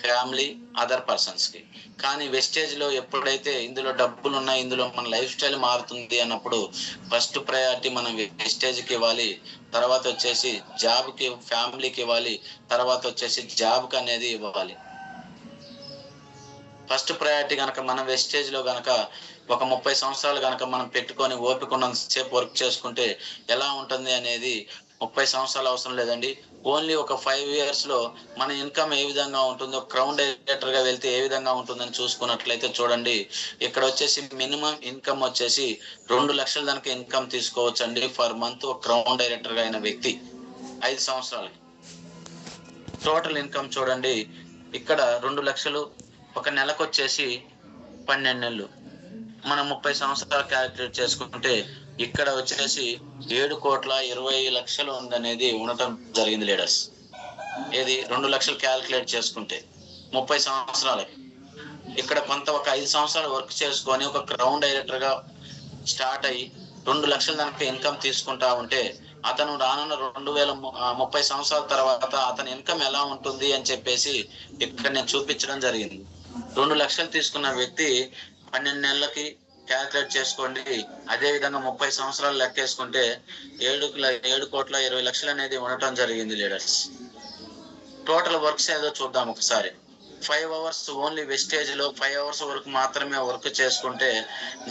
Speaker 1: ఫ్యామిలీ, అదర్ పర్సన్స్‌కి. కానీ వెస్టేజ్‌లో ఎప్పుడైతే ఇందులో డబ్బులున్నాయి, ఇందులో మన లైఫ్ స్టైల్ మారుతుంది అన్నప్పుడు ఫస్ట్ ప్రయారిటీ మనం వెస్టేజ్‌కి ఇవ్వాలి. తర్వాత వచ్చేసి జాబ్‌కి, ఫ్యామిలీకి ఇవ్వాలి. తర్వాత వచ్చేసి జాబ్‌కి అనేది ఇవ్వాలి. ఫస్ట్ ప్రయారిటీ గనక మనం వెస్టేజ్‌లో గనక ఒక 30 సంవత్సరాలు గనక మనం పెట్టుకొని ఓపిక ఉన్నంత సేపు వర్క్ చేసుకుంటే ఎలా ఉంటుంది అనేది 30 సంవత్సరాలు అవసరం లేదండి. ఓన్లీ ఒక 5 ఇయర్స్‌లో మన ఇన్కమ్ ఏ విధంగా ఉంటుందో క్రౌన్ డైరెక్టర్‌గా వెళ్తే ఏ విధంగా ఉంటుందని చూసుకున్నట్లయితే చూడండి, ఇక్కడ వచ్చేసి మినిమమ్ ఇన్కమ్ వచ్చేసి 2,00,000 దాకా ఇన్కమ్ తీసుకోవచ్చండి ఫర్ మంత్ ఒక క్రౌన్ డైరెక్టర్‌గా అయిన వ్యక్తి 5 సంవత్సరాలకి. టోటల్ ఇన్కమ్ చూడండి, ఇక్కడ 2,00,000 ఒక నెలకొచ్చేసి 12 నెలలు. మనం 30 సంవత్సరాలు క్యాలిక్యులేట్ చేసుకుంటే ఇక్కడ వచ్చేసి 7,20,00,000 ఉందనేది ఉండటం జరిగింది లీడర్స్. ఏది 2,00,000 క్యాలిక్యులేట్ చేసుకుంటే 30 సంవత్సరాలకి. ఇక్కడ కొంత ఒక 5 సంవత్సరాలు వర్క్ చేసుకొని ఒక క్రౌన్ డైరెక్టర్‌గా స్టార్ట్ అయ్యి 2,00,000 దాకా ఇన్కమ్ తీసుకుంటా ఉంటే అతను రానున్న 30 సంవత్సరాల తర్వాత అతని ఇన్కమ్ ఎలా ఉంటుంది అని చెప్పేసి ఇక్కడ నేను చూపించడం జరిగింది. 2,00,000 తీసుకున్న వ్యక్తి 12 నెలలకి క్యాలిక్యులేట్ చేసుకోండి. అదే విధంగా 30 సంవత్సరాలు లెక్కేసుకుంటే 7,20,00,000 అనేది ఉండటం జరిగింది లీడర్స్. టోటల్ వర్క్స్ ఏదో చూద్దాం ఒకసారి. 5 అవర్స్ ఓన్లీ వెస్టేజ్‌లో 5 అవర్స్ వరకు మాత్రమే వర్క్ చేసుకుంటే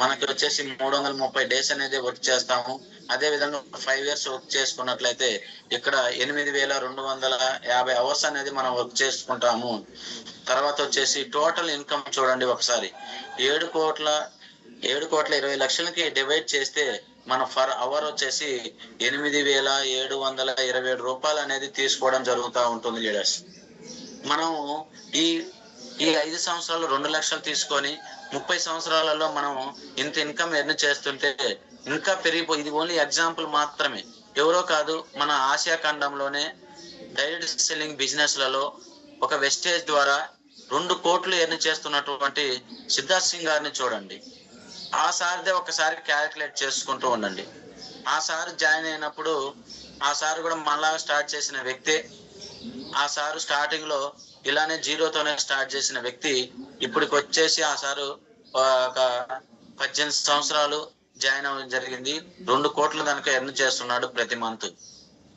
Speaker 1: మనకి వచ్చేసి 330 డేస్ అనేది వర్క్ చేస్తాము. అదే విధంగా 5 ఇయర్స్ వర్క్ చేసుకున్నట్లయితే ఇక్కడ 8,250 అవర్స్ అనేది మనం వర్క్ చేసుకుంటాము. తర్వాత వచ్చేసి టోటల్ ఇన్కమ్ చూడండి ఒకసారి 7,20,00,000కి డివైడ్ చేస్తే మన ఫర్ అవర్ వచ్చేసి 8,727 అనేది తీసుకోవడం జరుగుతూ ఉంటుంది లీడర్స్. మనం ఈ 5 సంవత్సరాలు 2,00,000 తీసుకొని 30 సంవత్సరాలలో మనం ఇంత ఇన్కమ్ ఎర్న్ చేస్తుంటే ఇంకా ఇది ఓన్లీ ఎగ్జాంపుల్ మాత్రమే. ఎవరో కాదు, మన ఆసియా ఖండంలోనే డైరెక్ట్ సెల్లింగ్ బిజినెస్లలో ఒక వెస్టేజ్ ద్వారా 2 కోట్లు ఎర్న్ చేస్తున్నటువంటి సిద్ధార్థ్ సింగ్ గారిని చూడండి. ఆ సార్దే ఒకసారి క్యాలిక్యులేట్ చేసుకుంటూ ఉండండి. ఆ సార్ జాయిన్ అయినప్పుడు ఆ సార్ కూడా మనలాగా స్టార్ట్ చేసిన వ్యక్తే. ఆ సారు స్టార్టింగ్ లో ఇలానే జీరోతోనే స్టార్ట్ చేసిన వ్యక్తి ఇప్పటికి వచ్చేసి ఆ సారు ఒక 18 సంవత్సరాలు జాయిన్ అవ్వడం జరిగింది. 2 కోట్ల దాకా ఎర్న్ చేస్తున్నాడు ప్రతి మంత్.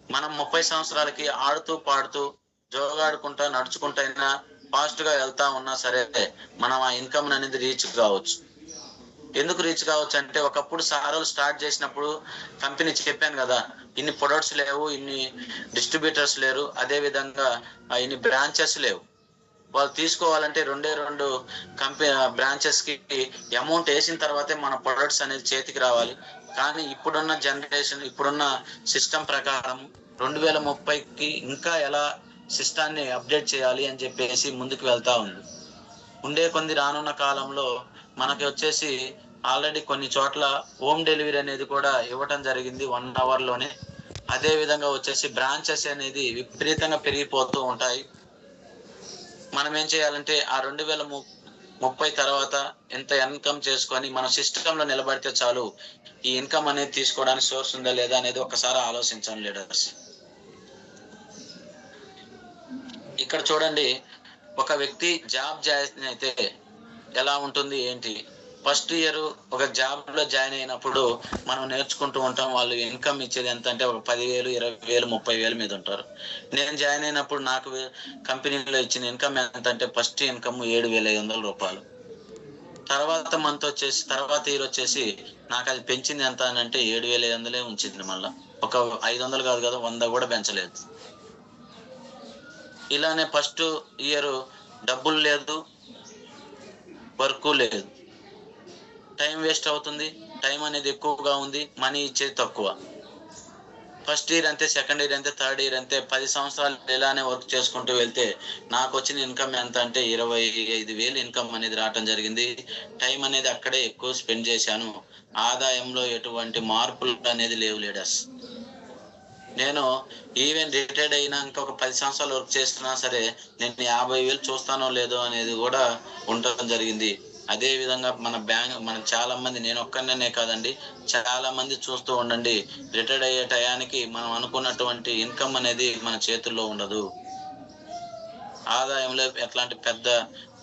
Speaker 1: మనం 30 సంవత్సరాలకి ఆడుతూ పాడుతూ జోగాడుకుంటా నడుచుకుంటా అయినా ఫాస్ట్ గా వెళ్తా ఉన్నా సరే మనం ఆ ఇన్కమ్ అనేది రీచ్ కావచ్చు. ఎందుకు రీచ్ కావచ్చు అంటే, ఒకప్పుడు సారోలు స్టార్ట్ చేసినప్పుడు కంపెనీ చెప్పాను కదా, ఇన్ని ప్రొడక్ట్స్ లేవు, ఇన్ని డిస్ట్రిబ్యూటర్స్ లేరు, అదే విధంగా ఇన్ని బ్రాంచెస్ లేవు. వాళ్ళు తీసుకోవాలంటే 2 కంపెనీ బ్రాంచెస్ కి అమౌంట్ వేసిన తర్వాతే మన ప్రొడక్ట్స్ అనేది చేతికి రావాలి. కానీ ఇప్పుడున్న జనరేషన్, ఇప్పుడున్న సిస్టమ్ ప్రకారం 2030కి ఇంకా ఎలా సిస్టాన్ని అప్డేట్ చేయాలి అని చెప్పేసి ముందుకు వెళ్తా ఉంది. ఉండే కొన్ని రానున్న కాలంలో మనకి వచ్చేసి ఆల్రెడీ కొన్ని చోట్ల హోమ్ డెలివరీ అనేది కూడా ఇవ్వటం జరిగింది 1 hour లోనే. అదే విధంగా వచ్చేసి బ్రాంచెస్ అనేది విపరీతంగా పెరిగిపోతూ ఉంటాయి. మనం ఏం చేయాలంటే ఆ 2030 తర్వాత ఎంత ఇన్కమ్ చేసుకొని మన సిస్టమ్ లో నిలబడితే చాలు, ఈ ఇన్కమ్ అనేది తీసుకోవడానికి సోర్స్ ఉందా లేదా అనేది ఒకసారి ఆలోచించండి లీడర్స్. ఇక్కడ చూడండి, ఒక వ్యక్తి జాబ్ జాయిన్ అయితే ఎలా ఉంటుంది ఏంటి. ఫస్ట్ ఇయర్ ఒక జాబ్ లో జాయిన్ అయినప్పుడు మనం నేర్చుకుంటూ ఉంటాం. వాళ్ళు ఇన్కమ్ ఇచ్చేది ఎంత అంటే ఒక 10,000, 20,000, 30,000 మీద ఉంటారు. నేను జాయిన్ అయినప్పుడు నాకు కంపెనీలో ఇచ్చిన ఇన్కమ్ ఎంత అంటే, ఫస్ట్ ఇన్కమ్ 7,500 రూపాయలు. తర్వాత మంత్ వచ్చేసి, తర్వాత ఇయర్ వచ్చేసి నాకు అది పెంచింది ఎంత అని అంటే 7,500 ఉంచింది. మళ్ళా ఒక 500 కాదు కదా, 100 కూడా పెంచలేదు. ఇలానే ఫస్ట్ ఇయర్ డబ్బులు లేదు, వర్క్ లేదు, టైం వేస్ట్ అవుతుంది, టైం అనేది ఎక్కువగా ఉంది, మనీ ఇచ్చేది తక్కువ. ఫస్ట్ ఇయర్ అంతే, సెకండ్ ఇయర్ అంతే, థర్డ్ ఇయర్ అంతే. 10 సంవత్సరాలు ఇలానే వర్క్ చేసుకుంటూ వెళ్తే నాకు వచ్చిన ఇన్కమ్ ఎంత అంటే 25,000 ఇన్కమ్ అనేది రావటం జరిగింది. టైం అనేది అక్కడే ఎక్కువ స్పెండ్ చేశాను. ఆదాయంలో ఎటువంటి మార్పులు అనేది లేవు లీడర్స్. నేను ఈవెన్ రిటైర్డ్ అయినాక ఒక 10 సంవత్సరాలు వర్క్ చేస్తున్నా సరే నేను 50,000 చూస్తానో లేదో అనేది కూడా ఉండటం జరిగింది. అదే విధంగా మన చాలా మంది, నేను ఒక్కనే కాదండి, చాలా మంది చూస్తూ ఉండండి, రిటైర్డ్ అయ్యే టయానికి మనం అనుకున్నటువంటి ఇన్కమ్ అనేది మన చేతుల్లో ఉండదు. ఆదాయంలో ఎట్లాంటి పెద్ద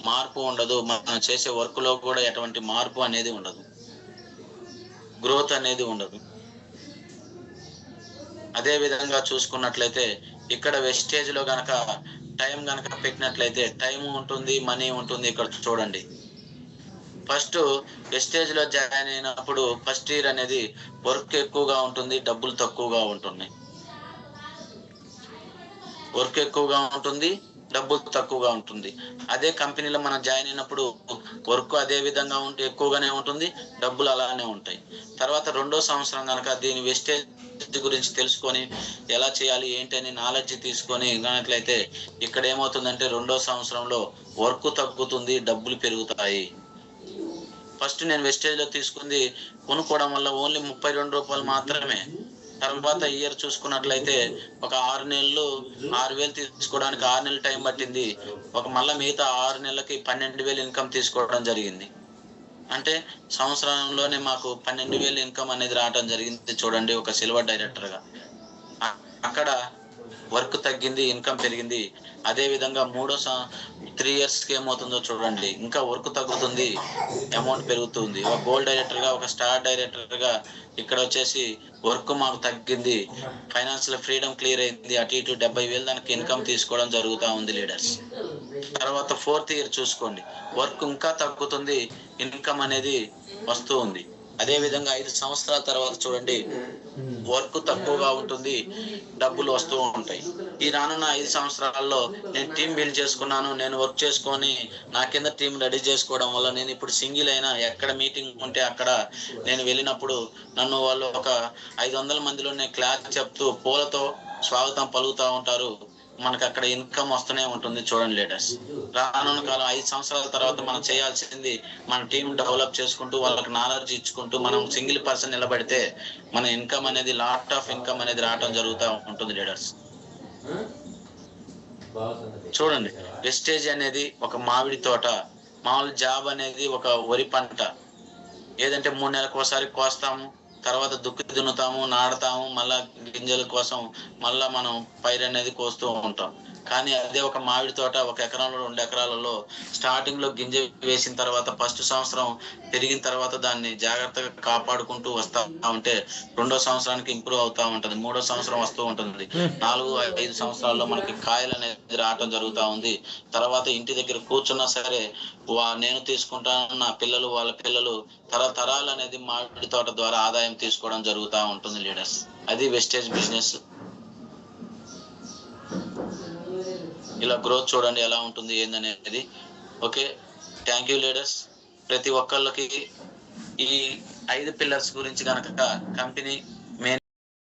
Speaker 1: మార్పు ఉండదు. మనం చేసే వర్క్ లో కూడా ఎటువంటి మార్పు అనేది ఉండదు, గ్రోత్ అనేది ఉండదు. అదే విధంగా చూసుకున్నట్లయితే ఇక్కడ వెస్టేజ్ లో గనక టైం గనక పెట్టినట్లయితే టైం ఉంటుంది, మనీ ఉంటుంది. ఇక్కడ చూడండి, ఫస్ట్ వెస్టేజ్ లో జాయిన్ అయినప్పుడు ఫస్ట్ ఇయర్ అనేది వర్క్ ఎక్కువగా ఉంటుంది, డబ్బులు తక్కువగా ఉంటుంది. వర్క్ ఎక్కువగా ఉంటుంది, డబ్బులు తక్కువగా ఉంటుంది. అదే కంపెనీలో మనం జాయిన్ అయినప్పుడు వర్క్ అదే విధంగా ఎక్కువగానే ఉంటుంది, డబ్బులు అలానే ఉంటాయి. తర్వాత 2వ సంవత్సరం కనుక దీని వెస్టేజ్ గురించి తెలుసుకొని ఎలా చేయాలి ఏంటి అని నాలెడ్జ్ తీసుకొని ఇన్నట్లయితే ఇక్కడ ఏమవుతుందంటే 2వ సంవత్సరంలో వర్క్ తగ్గుతుంది, డబ్బులు పెరుగుతాయి. ఫస్ట్ నేను వెస్టేజ్ లో తీసుకుంది కొనుక్కోవడం వల్ల ఓన్లీ 32 రూపాయలు మాత్రమే. తర్వాత ఇయర్ చూసుకున్నట్లయితే ఒక 6 నెలలు 6,000 తీసుకోవడానికి 6 నెలలు టైం పట్టింది. మళ్ళీ మిగతా 6 నెలలకి 12,000 ఇన్కమ్ తీసుకోవడం జరిగింది. అంటే సంవత్సరంలోనే మాకు 12,000 ఇన్కమ్ అనేది రావడం జరిగింది. చూడండి, ఒక సిల్వర్ డైరెక్టర్ గా. అక్కడ వర్క్ తగ్గింది, ఇన్కమ్ పెరిగింది. అదే విధంగా 3 years కి ఏమవుతుందో చూడండి, ఇంకా వర్క్ తగ్గుతుంది, అమౌంట్ పెరుగుతుంది. ఒక గోల్డ్ డైరెక్టర్ గా, ఒక స్టార్ డైరెక్టర్ గా ఇక్కడ వచ్చేసి వర్క్ మాకు తగ్గింది, ఫైనాన్షియల్ ఫ్రీడమ్ క్లియర్ అయింది. అటు ఇటు 70,000 దానికి ఇన్కమ్ తీసుకోవడం జరుగుతూ ఉంది లీడర్స్. తర్వాత 4th year చూసుకోండి, వర్క్ ఇంకా తగ్గుతుంది, ఇన్కమ్ అనేది వస్తూ ఉంది. అదే విధంగా 5 సంవత్సరాల తర్వాత చూడండి, వర్క్ తక్కువగా ఉంటుంది, డబ్బులు వస్తూ ఉంటాయి. ఈ రానున్న 5 సంవత్సరాల్లో నేను టీం బిల్డ్ చేసుకున్నాను. నేను వర్క్ చేసుకొని నా కింద టీం రెడీ చేసుకోవడం వల్ల నేను ఇప్పుడు సింగిల్ అయినా, ఎక్కడ మీటింగ్ ఉంటే అక్కడ నేను వెళ్ళినప్పుడు నన్ను వాళ్ళు ఒక 500 మందిలో నేను క్లాస్ చెప్తూ పూలతో స్వాగతం పలుకుతూ ఉంటారు. మనకు అక్కడ ఇన్కమ్ వస్తూనే ఉంటుంది. చూడండి లీడర్స్, రానున్న కాలం 5 సంవత్సరాల తర్వాత మనం చేయాల్సింది మన టీం డెవలప్ చేసుకుంటూ వాళ్ళకి నాలెడ్జ్ ఇచ్చుకుంటూ మనం సింగిల్ పర్సన్ నిలబడితే మన ఇన్కమ్ అనేది లాట్ ఆఫ్ ఇన్కమ్ అనేది రావడం జరుగుతూ ఉంటుంది లీడర్స్. చూడండి, వెస్టేజ్ అనేది ఒక మామిడి తోట, మామూలు జాబ్ అనేది ఒక వరి పంట. ఏదంటే 3 నెలలకు ఒకసారి కోస్తాము, తర్వాత దుక్కి దున్నుతాము, నాడతాము, మళ్ళా గింజల కోసం మళ్ళా మనం పైరు అనేది కోస్తూ ఉంటాం. కానీ అదే ఒక మామిడి తోట 1 ఎకరంలో 2 ఎకరాలలో స్టార్టింగ్ లో గింజ వేసిన తర్వాత ఫస్ట్ సంవత్సరం పెరిగిన తర్వాత దాన్ని జాగ్రత్తగా కాపాడుకుంటూ వస్తా ఉంటే 2వ సంవత్సరానికి ఇంప్రూవ్ అవుతా ఉంటది, 3వ సంవత్సరం వస్తూ ఉంటుంది, 4-5 సంవత్సరాల్లో మనకి కాయలు అనేది రావటం జరుగుతూ ఉంది. తర్వాత ఇంటి దగ్గర కూర్చున్నా సరే నేను తీసుకుంటాను, నా పిల్లలు వాళ్ళ పిల్లలు తరతరాలు అనేది మామిడి తోట ద్వారా ఆదాయం తీసుకోవడం జరుగుతూ ఉంటుంది లీడర్స్. అది వెస్టేజ్ బిజినెస్. ఇలా గ్రోత్ చూడండి ఎలా ఉంటుంది ఏందనేది. Okay, thank you leaders. ప్రతి ఒక్కళ్ళకి ఈ 5 పిల్లర్స్ గురించి కనుక కంపెనీ